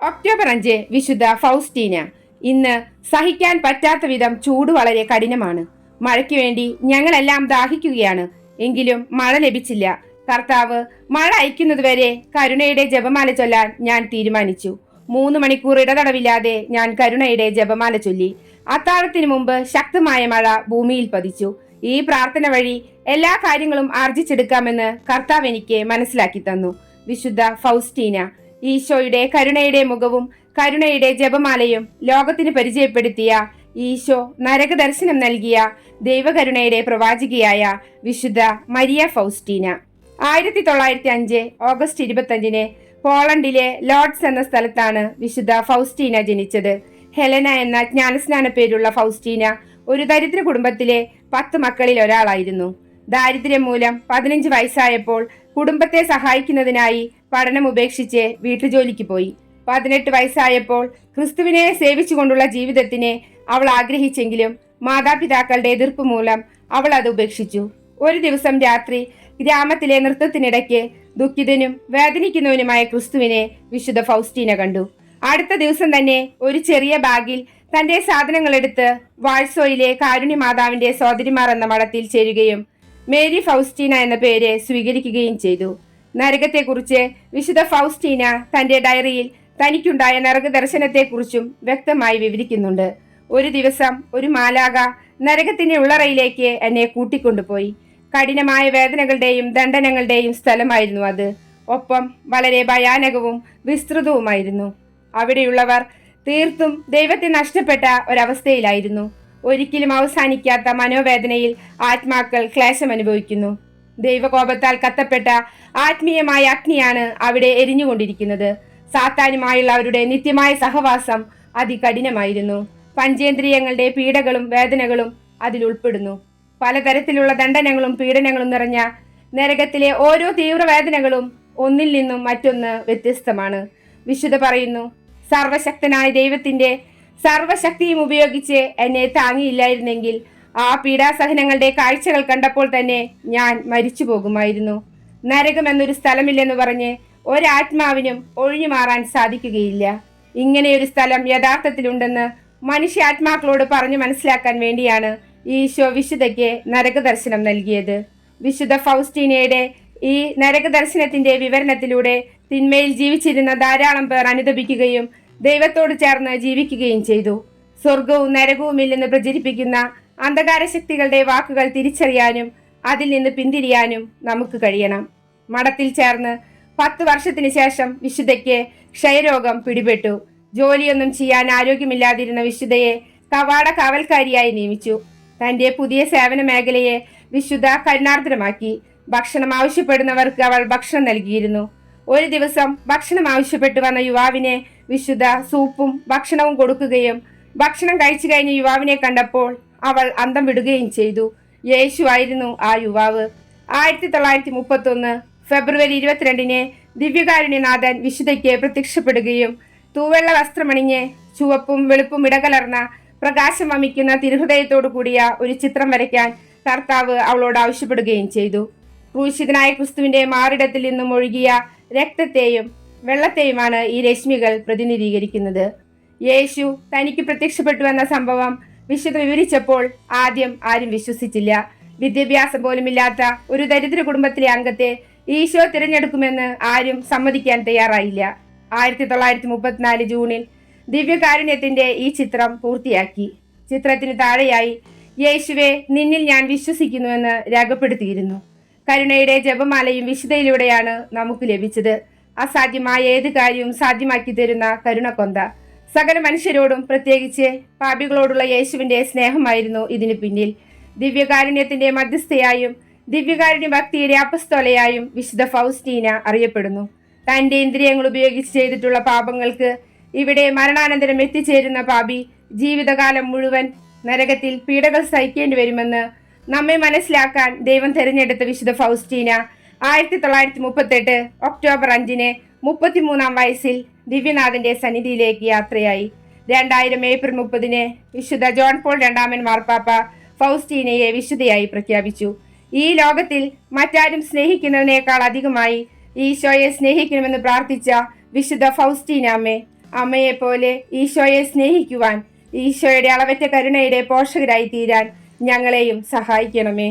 October 5 വിശുദ്ധ Faustina. ഇന്ന് സഹിക്കാൻ പറ്റാത്ത വിധം ചൂട് വളരെ കഠിനമാണ്. മഴയ്ക്ക് വേണ്ടി ഞങ്ങളെല്ലാം ദാഹിക്കുകയാണ്. എങ്കിലും മഴ ലഭിച്ചില്ല. കർത്താവ് മഴ അയക്കുന്നതുവരെ കരുണയുടെ ജപമാല ചൊല്ലാൻ ഞാൻ തീരുമാനിച്ചു. 3 മണിക്കൂർ ഇടതടവില്ലാതെ ഞാൻ കരുണയുടെ ജപമാല ചൊല്ലി. അത്താഴത്തിന് മുമ്പ് ശക്തമായ മഴ ഭൂമിയിൽ പതിച്ചു. ഈ പ്രാർത്ഥന വഴി എല്ലാ കാര്യങ്ങളും ആർജിച്ചെടുക്കാമെന്ന് കർത്താവ് എനിക്ക് മനസ്സിലാക്കി തന്നു. വിശുദ്ധ ഫൗസ്റ്റീന. ഈശോയുടെ കരുണയുടെ മുഖവും കരുണയുടെ ജപമാലയും ലോകത്തിന് പരിചയപ്പെടുത്തിയ, ഈശോ നരക ദർശനം നൽകിയ ദൈവകരുണയുടെ പ്രവാചകിയായ വിശുദ്ധ മരിയ ഫൗസ്റ്റീന. 1905 ഓഗസ്റ്റ് 25 പോളണ്ടിലെ ലോഡ്സ് എന്ന സ്ഥലത്താണ് വിശുദ്ധ ഫൗസ്റ്റീന ജനിച്ചത്. ഹെലന എന്ന ജ്ഞാനസ്നാന പേരുള്ള ഫൗസ്റ്റീന ഒരു ദരിദ്ര കുടുംബത്തിലെ 10 മക്കളിൽ ഒരാളായിരുന്നു. ദാരിദ്ര്യം മൂലം 15 വയസ്സായപ്പോൾ കുടുംബത്തെ സഹായിക്കുന്നതിനായി പഠനം ഉപേക്ഷിച്ച് വീട്ടുജോലിക്ക് പോയി. 18 വയസ്സായപ്പോൾ ക്രിസ്തുവിനെ സേവിച്ചുകൊണ്ടുള്ള ജീവിതത്തിനെ അവൾ ആഗ്രഹിച്ചെങ്കിലും മാതാപിതാക്കളുടെ എതിർപ്പ് മൂലം അവൾ അത് ഉപേക്ഷിച്ചു. ഒരു ദിവസം രാത്രി ഗ്രാമത്തിലെ നൃത്തത്തിനിടയ്ക്ക് ദുഃഖിതനും വേദനിക്കുന്നവനുമായ ക്രിസ്തുവിനെ വിശുദ്ധ ഫൗസ്റ്റീന കണ്ടു. അടുത്ത ദിവസം തന്നെ ഒരു ചെറിയ ബാഗിൽ തന്റെ സാധനങ്ങളെടുത്ത് വാഴ്സോയിലെ കാരുണ്യ മാതാവിന്റെ സോദരിമാർ എന്ന മഠത്തിൽ ചേരുകയും മേരി ഫൗസ്റ്റീന എന്ന പേര് സ്വീകരിക്കുകയും ചെയ്തു. നരകത്തെക്കുറിച്ച് വിശുദ്ധ ഫൗസ്റ്റീന തന്റെ ഡയറിയിൽ തനിക്കുണ്ടായ നരക ദർശനത്തെക്കുറിച്ചും വ്യക്തമായി വിവരിക്കുന്നുണ്ട്. ഒരു ദിവസം ഒരു മാലാക നരകത്തിന്റെ ഉള്ളറയിലേക്ക് എന്നെ കൂട്ടിക്കൊണ്ടുപോയി. കഠിനമായ വേദനകളുടെയും ദണ്ഡനങ്ങളുടെയും സ്ഥലമായിരുന്നു അത്. ഒപ്പം വളരെ ഭയാനകവും വിസ്തൃതവുമായിരുന്നു. അവിടെയുള്ളവർ തീർത്തും ദൈവത്തെ നഷ്ടപ്പെട്ട ഒരവസ്ഥയിലായിരുന്നു. ഒരിക്കലും അവസാനിക്കാത്ത മനോവേദനയിൽ ആത്മാക്കൾ ക്ലേശം അനുഭവിക്കുന്നു. ദൈവകോപത്താൽ കത്തപ്പെട്ട ആത്മീയമായ അഗ്നിയാണ് അവിടെ എരിഞ്ഞുകൊണ്ടിരിക്കുന്നത്. സാത്താനുമായുള്ള അവരുടെ നിത്യമായ സഹവാസം അതികഠിനമായിരുന്നു. പഞ്ചേന്ദ്രിയങ്ങളുടെ പീഡകളും വേദനകളും അതിൽ ഉൾപ്പെടുന്നു. പലതരത്തിലുള്ള ദണ്ഡനങ്ങളും പീഡനങ്ങളും നിറഞ്ഞ നരകത്തിലെ ഓരോ തീവ്രവേദനകളും ഒന്നിൽ നിന്നും മറ്റൊന്ന് വ്യത്യസ്തമാണ്. വിശുദ്ധ പറയുന്നു, സർവശക്തനായ ദൈവത്തിന്റെ സർവശക്തിയും ഉപയോഗിച്ച് എന്നെ താങ്ങിയില്ലായിരുന്നെങ്കിൽ ആ പീഡാസഹനങ്ങളുടെ കാഴ്ചകൾ കണ്ടപ്പോൾ തന്നെ ഞാൻ മരിച്ചു പോകുമായിരുന്നു. നരകം എന്നൊരു സ്ഥലമില്ലെന്ന് പറഞ്ഞ് ഒരാത്മാവിനും ഒഴിഞ്ഞു മാറാൻ സാധിക്കുകയില്ല. ഇങ്ങനെയൊരു സ്ഥലം യഥാർത്ഥത്തിലുണ്ടെന്ന് മനുഷ്യാത്മാക്കളോട് പറഞ്ഞു മനസ്സിലാക്കാൻ വേണ്ടിയാണ് ഈശോ വിശുദ്ധയ്ക്ക് നരക ദർശനം നൽകിയത്. വിശുദ്ധ ഫൗസ്റ്റീനയുടെ ഈ നരക ദർശനത്തിന്റെ വിവരണത്തിലൂടെ തിന്മയിൽ ജീവിച്ചിരുന്ന ധാരാളം പേർ അനുതപിക്കുകയും ദൈവത്തോട് ചേർന്ന് ജീവിക്കുകയും ചെയ്തു. സ്വർഗവും നരകവുമില്ലെന്ന് പ്രചരിപ്പിക്കുന്ന അന്ധകാര ശക്തികളുടെ വാക്കുകൾ തിരിച്ചറിയാനും അതിൽ നിന്ന് പിന്തിരിയാനും നമുക്ക് കഴിയണം. മഠത്തിൽ ചേർന്ന് 10 വർഷത്തിന് ശേഷം വിശുദ്ധയ്ക്ക് ക്ഷയരോഗം പിടിപെട്ടു. ജോലിയൊന്നും ചെയ്യാൻ ആരോഗ്യമില്ലാതിരുന്ന വിശുദ്ധയെ കവാട കാവൽക്കാരിയായി നിയമിച്ചു. തന്റെ പുതിയ സേവന മേഖലയെ വിശുദ്ധ കരുണാർദ്രമാക്കി. ഭക്ഷണം ആവശ്യപ്പെടുന്നവർക്ക് അവൾ ഭക്ഷണം നൽകിയിരുന്നു. ഒരു ദിവസം ഭക്ഷണം ആവശ്യപ്പെട്ടു വന്ന യുവാവിനെ വിശുദ്ധ സൂപ്പും ഭക്ഷണവും കൊടുക്കുകയും ഭക്ഷണം കഴിച്ചു കഴിഞ്ഞ യുവാവിനെ കണ്ടപ്പോൾ അവൾ അന്തം വിടുകയും ചെയ്തു. യേശു ആയിരുന്നു ആ യുവാവ്. 1931 ഫെബ്രുവരി 22 ദിവ്യകാരുണ്യനാഥൻ വിശുദ്ധയ്ക്ക് പ്രത്യക്ഷപ്പെടുകയും തൂവെള്ള വസ്ത്രമണിഞ്ഞ് ചുവപ്പും വെളുപ്പും ഇടകലർന്ന പ്രകാശം വമിക്കുന്ന തിരുഹൃദയത്തോടു കൂടിയ ഒരു ചിത്രം വരയ്ക്കാൻ കർത്താവ് അവളോട് ആവശ്യപ്പെടുകയും ചെയ്തു. ക്രൂശിതനായ ക്രിസ്തുവിന്റെ മാറിടത്തിൽ നിന്നും ഒഴുകിയ രക്തത്തെയും വെള്ളത്തെയുമാണ് ഈ രശ്മികൾ പ്രതിനിധീകരിക്കുന്നത്. യേശു തനിക്ക് പ്രത്യക്ഷപ്പെട്ടു എന്ന സംഭവം വിശുദ്ധ വിവരിച്ചപ്പോൾ ആദ്യം ആരും വിശ്വസിച്ചില്ല. വിദ്യാഭ്യാസം പോലുമില്ലാത്ത ഒരു ദരിദ്ര കുടുംബത്തിലെ അംഗത്തെ ഈശോ തിരഞ്ഞെടുക്കുമെന്ന് ആരും സമ്മതിക്കാൻ തയ്യാറായില്ല. 1934 ജൂണിൽ ദിവ്യകാരുണ്യത്തിന്റെ ഈ ചിത്രം പൂർത്തിയാക്കി. ചിത്രത്തിന് താഴെയായി യേശുവെ, നിന്നിൽ ഞാൻ വിശ്വസിക്കുന്നുവെന്ന് രേഖപ്പെടുത്തിയിരുന്നു. കരുണയുടെ ജപമാലയും വിശുദ്ധയിലൂടെയാണ് നമുക്ക് ലഭിച്ചത്. അസാധ്യമായ ഏത് കാര്യവും സാധ്യമാക്കി തരുന്ന കരുണക്കൊന്ത. സകല മനുഷ്യരോടും പ്രത്യേകിച്ച് പാപികളോടുള്ള യേശുവിന്റെ സ്നേഹമായിരുന്നു ഇതിനു പിന്നിൽ. ദിവ്യകാരുണ്യത്തിന്റെ മധ്യസ്ഥയായും ദിവ്യകാരുണ്യ ഭക്തിയുടെ അപ്പസ്തോലയായും വിശുദ്ധ ഫൗസ്റ്റീന അറിയപ്പെടുന്നു. തന്റെ ഇന്ദ്രിയങ്ങൾ ഉപയോഗിച്ച് ചെയ്തിട്ടുള്ള പാപങ്ങൾക്ക് ഇവിടെ മരണാനന്തരം എത്തിച്ചേരുന്ന പാപി ജീവിതകാലം മുഴുവൻ നരകത്തിൽ പീഡകൾ സഹിക്കേണ്ടി വരുമെന്ന് നമ്മെ മനസ്സിലാക്കാൻ ദൈവം തെരഞ്ഞെടുത്ത വിശുദ്ധ ഫൗസ്റ്റീന 1938 ഒക്ടോബർ 5 33-ാം വയസ്സിൽ ദിവ്യനാഥന്റെ സന്നിധിയിലേക്ക് യാത്രയായി. 2000 ഏപ്രിൽ 30 വിശുദ്ധ ജോൺ പോൾ II മാർപ്പാപ്പ ഫൗസ്റ്റീനയെ വിശുദ്ധയായി പ്രഖ്യാപിച്ചു. ഈ ലോകത്തിൽ മറ്റാരും സ്നേഹിക്കുന്നതിനേക്കാൾ അധികമായി ഈശോയെ സ്നേഹിക്കണമെന്ന് പ്രാർത്ഥിച്ച വിശുദ്ധ ഫൗസ്റ്റീനാമ്മേ, അമ്മയെപ്പോലെ ഈശോയെ സ്നേഹിക്കുവാൻ ഈശോയുടെ അളവറ്റ കരുണയുടെ പോഷകരായി തീരാൻ ഞങ്ങളെയും സഹായിക്കണമേ.